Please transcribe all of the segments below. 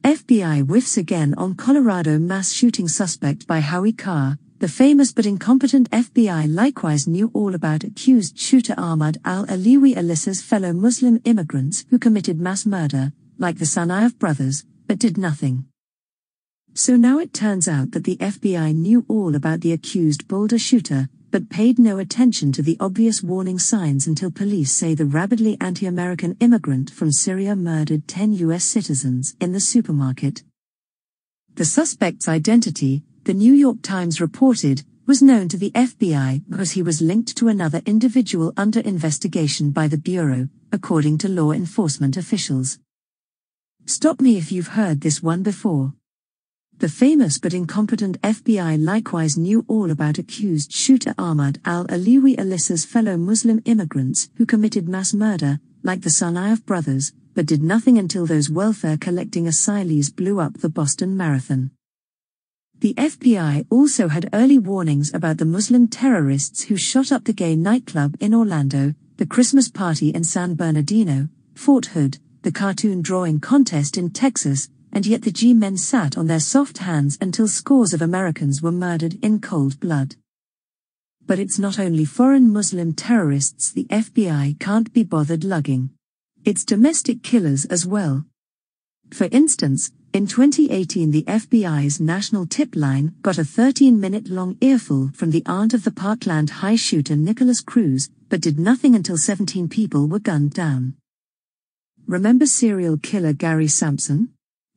FBI whiffs again on Colorado mass shooting suspect by Howie Carr. The famous but incompetent FBI likewise knew all about accused shooter Ahmad al-Aliwi, Alissa's fellow Muslim immigrants who committed mass murder, like the Tsarnaev brothers, but did nothing. So now it turns out that the FBI knew all about the accused Boulder shooter, but paid no attention to the obvious warning signs until police say the rabidly anti-American immigrant from Syria murdered 10 U.S. citizens in the supermarket. The suspect's identity, the New York Times reported, was known to the FBI because he was linked to another individual under investigation by the Bureau, according to law enforcement officials. Stop me if you've heard this one before. The famous but incompetent FBI likewise knew all about accused shooter Ahmad al-Aliwi, Alissa's fellow Muslim immigrants who committed mass murder, like the Tsarnaev brothers, but did nothing until those welfare-collecting asylees blew up the Boston Marathon. The FBI also had early warnings about the Muslim terrorists who shot up the gay nightclub in Orlando, the Christmas party in San Bernardino, Fort Hood, the cartoon drawing contest in Texas, and yet the G-men sat on their soft hands until scores of Americans were murdered in cold blood. But it's not only foreign Muslim terrorists the FBI can't be bothered lugging. It's domestic killers as well. For instance, in 2018 the FBI's National Tip Line got a 13-minute-long earful from the aunt of the Parkland High shooter Nicholas Cruz, but did nothing until 17 people were gunned down. Remember serial killer Gary Sampson?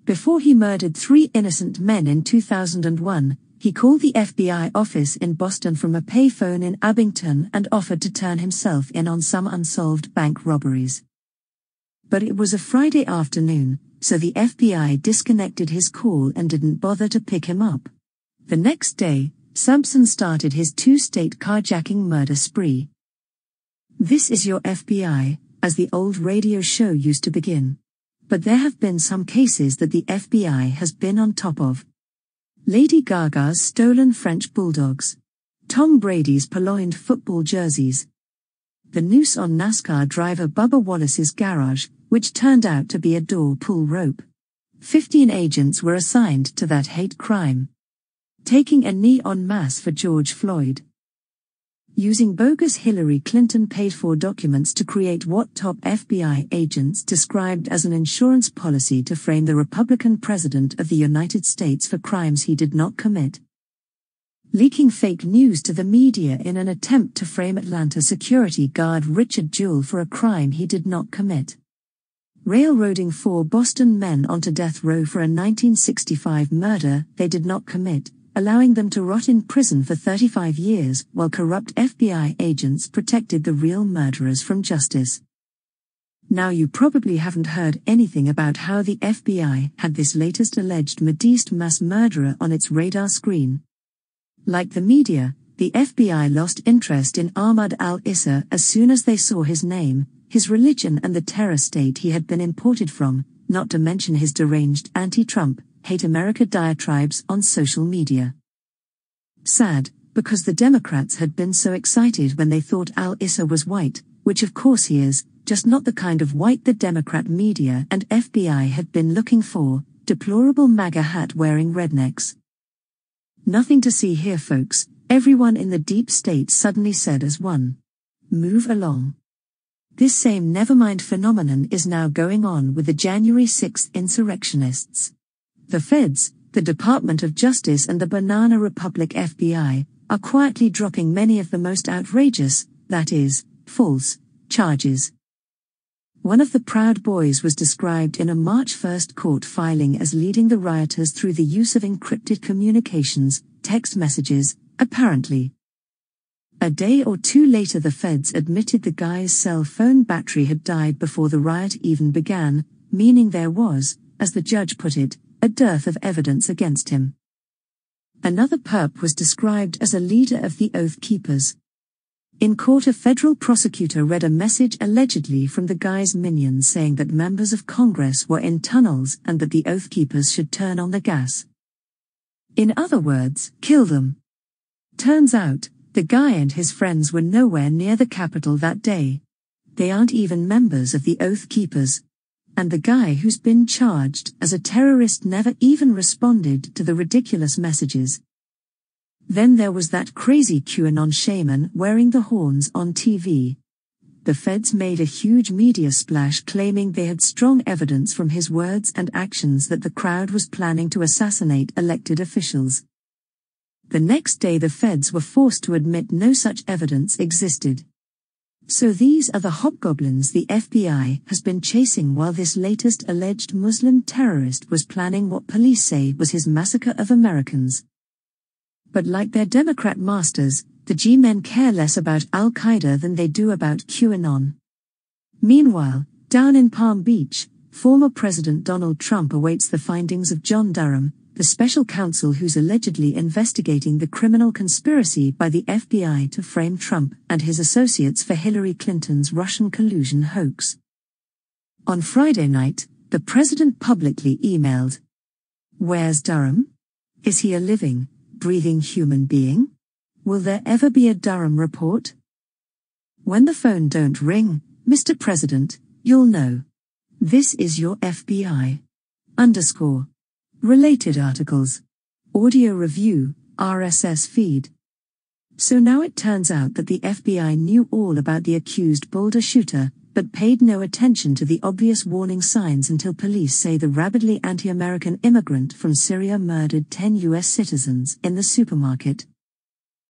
Before he murdered 3 innocent men in 2001, he called the FBI office in Boston from a payphone in Abington and offered to turn himself in on some unsolved bank robberies. But it was a Friday afternoon, so the FBI disconnected his call and didn't bother to pick him up. The next day, Sampson started his 2-state carjacking murder spree. This is your FBI, as the old radio show used to begin. But there have been some cases that the FBI has been on top of. Lady Gaga's stolen French bulldogs. Tom Brady's purloined football jerseys. The noose on NASCAR driver Bubba Wallace's garage, which turned out to be a door pull rope. 15 agents were assigned to that hate crime. Taking a knee en masse for George Floyd. Using bogus Hillary Clinton paid-for documents to create what top FBI agents described as an insurance policy to frame the Republican president of the United States for crimes he did not commit. Leaking fake news to the media in an attempt to frame Atlanta security guard Richard Jewell for a crime he did not commit. Railroading 4 Boston men onto death row for a 1965 murder they did not commit, allowing them to rot in prison for 35 years while corrupt FBI agents protected the real murderers from justice. Now you probably haven't heard anything about how the FBI had this latest alleged Mideast mass murderer on its radar screen. Like the media, the FBI lost interest in Ahmad al-Issa as soon as they saw his name, his religion and the terror state he had been imported from, not to mention his deranged anti-Trump, hate America diatribes on social media. Sad, because the Democrats had been so excited when they thought al-Issa was white, which of course he is, just not the kind of white the Democrat media and FBI had been looking for, deplorable MAGA hat-wearing rednecks. Nothing to see here folks, everyone in the deep state suddenly said as one. Move along. This same nevermind phenomenon is now going on with the January 6th insurrectionists. The feds, the Department of Justice and the Banana Republic FBI, are quietly dropping many of the most outrageous, that is, false, charges. One of the Proud Boys was described in a March 1st court filing as leading the rioters through the use of encrypted communications, text messages, apparently. A day or two later the feds admitted the guy's cell phone battery had died before the riot even began, meaning there was, as the judge put it, a dearth of evidence against him. Another perp was described as a leader of the Oath Keepers. In court a federal prosecutor read a message allegedly from the guy's minions saying that members of Congress were in tunnels and that the Oath Keepers should turn on the gas. In other words, kill them. Turns out, the guy and his friends were nowhere near the Capitol that day. They aren't even members of the Oath Keepers. and the guy who's been charged as a terrorist never even responded to the ridiculous messages. Then there was that crazy QAnon shaman wearing the horns on TV. The feds made a huge media splash claiming they had strong evidence from his words and actions that the crowd was planning to assassinate elected officials. The next day the feds were forced to admit no such evidence existed. So these are the hobgoblins the FBI has been chasing while this latest alleged Muslim terrorist was planning what police say was his massacre of Americans. But like their Democrat masters, the G-men care less about Al-Qaeda than they do about QAnon. Meanwhile, down in Palm Beach, former President Donald Trump awaits the findings of John Durham, the special counsel who's allegedly investigating the criminal conspiracy by the FBI to frame Trump and his associates for Hillary Clinton's Russian collusion hoax. On Friday night, the president publicly emailed, "Where's Durham? Is he a living, breathing human being? Will there ever be a Durham report? When the phone don't ring, Mr. President, you'll know. This is your FBI. _ Related articles. Audio review, RSS feed." So now it turns out that the FBI knew all about the accused Boulder shooter, but paid no attention to the obvious warning signs until police say the rabidly anti-American immigrant from Syria murdered 10 U.S. citizens in the supermarket.